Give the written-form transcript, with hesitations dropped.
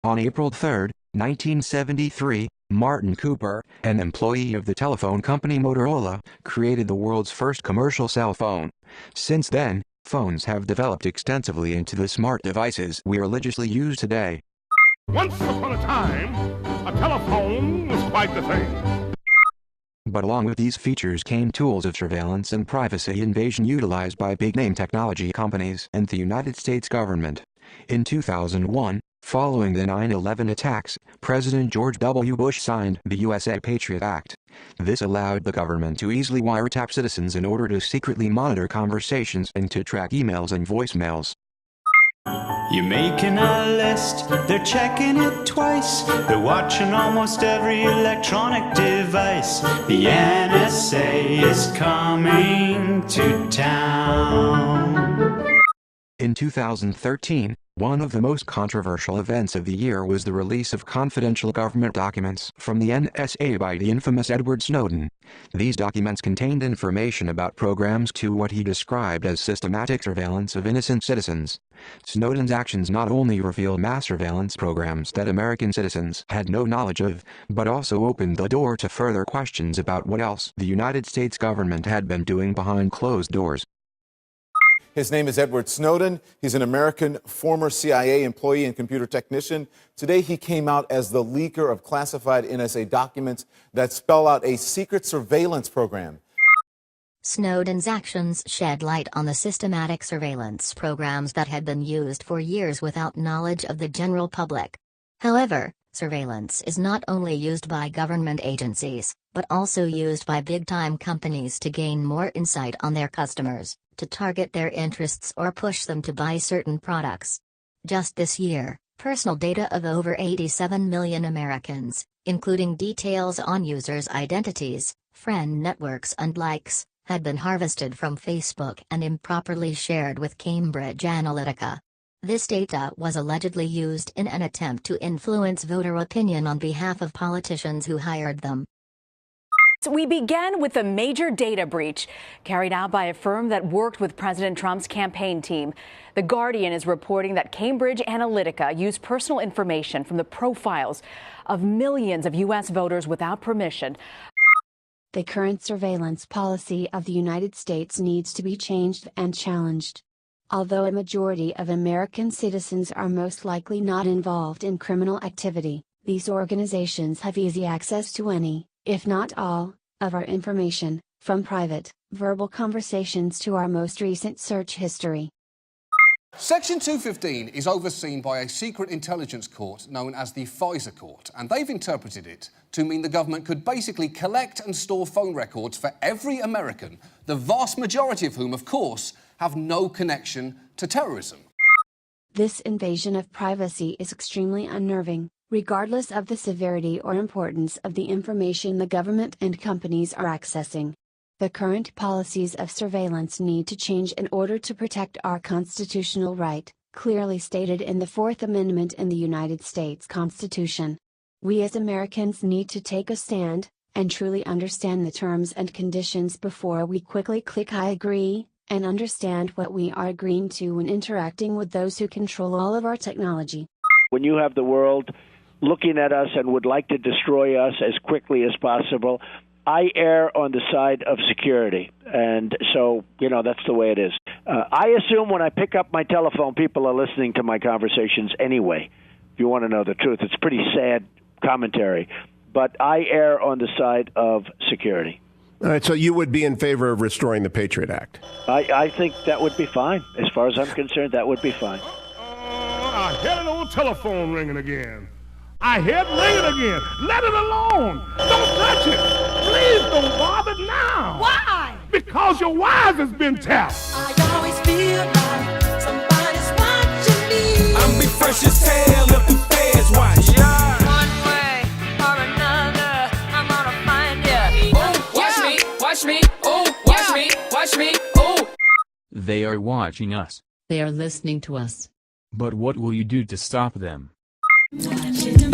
On April 3, 1973, Martin Cooper, an employee of the telephone company Motorola, created the world's first commercial cell phone. Since then, phones have developed extensively into the smart devices we religiously use today. Once upon a time, a telephone was quite the thing. But along with these features came tools of surveillance and privacy invasion utilized by big-name technology companies and the United States government. In 2001, following the 9/11 attacks, President George W. Bush signed the USA Patriot Act. This allowed the government to easily wiretap citizens in order to secretly monitor conversations and to track emails and voicemails. You're making a list, they're checking it twice. They're watching almost every electronic device. The NSA is coming to town. In 2013, one of the most controversial events of the year was the release of confidential government documents from the NSA by the infamous Edward Snowden. These documents contained information about programs to what he described as systematic surveillance of innocent citizens. Snowden's actions not only revealed mass surveillance programs that American citizens had no knowledge of, but also opened the door to further questions about what else the United States government had been doing behind closed doors. His name is Edward Snowden. He's an American former CIA employee and computer technician. Today, he came out as the leaker of classified NSA documents that spell out a secret surveillance program. Snowden's actions shed light on the systematic surveillance programs that had been used for years without knowledge of the general public. However, surveillance is not only used by government agencies, but also used by big-time companies to gain more insight on their customers, to target their interests or push them to buy certain products. Just this year, personal data of over 87 million Americans, including details on users' identities, friend networks and likes, had been harvested from Facebook and improperly shared with Cambridge Analytica. This data was allegedly used in an attempt to influence voter opinion on behalf of politicians who hired them. We began with a major data breach carried out by a firm that worked with President Trump's campaign team. The Guardian is reporting that Cambridge Analytica used personal information from the profiles of millions of U.S. voters without permission. The current surveillance policy of the United States needs to be changed and challenged. Although a majority of American citizens are most likely not involved in criminal activity, these organizations have easy access to any, if not all, of our information, from private, verbal conversations to our most recent search history. Section 215 is overseen by a secret intelligence court known as the FISA Court, and they've interpreted it to mean the government could basically collect and store phone records for every American, the vast majority of whom, of course, have no connection to terrorism. This invasion of privacy is extremely unnerving, regardless of the severity or importance of the information the government and companies are accessing. The current policies of surveillance need to change in order to protect our constitutional right, clearly stated in the Fourth Amendment in the United States Constitution. We as Americans need to take a stand, and truly understand the terms and conditions before we quickly click I agree, and understand what we are agreeing to when interacting with those who control all of our technology. When you have the world looking at us and would like to destroy us as quickly as possible, I err on the side of security, and so, that's the way it is. I assume when I pick up my telephone, people are listening to my conversations anyway. If you want to know the truth, it's pretty sad commentary, but I err on the side of security. All right, so you would be in favor of restoring the Patriot Act? I think that would be fine. As far as I'm concerned, that would be fine. I hear an old telephone ringing again. I hear it ringing again. Let it alone. Don't touch it. Please don't bother now. Why? Because your wires has been tapped. I always feel like somebody's watching me. I'm be fresh as hell if the feds watch. Yeah. One way or another, I'm gonna find you. Oh, watch me, oh, watch me, oh. They are watching us. They are listening to us. But what will you do to stop them? Watch it,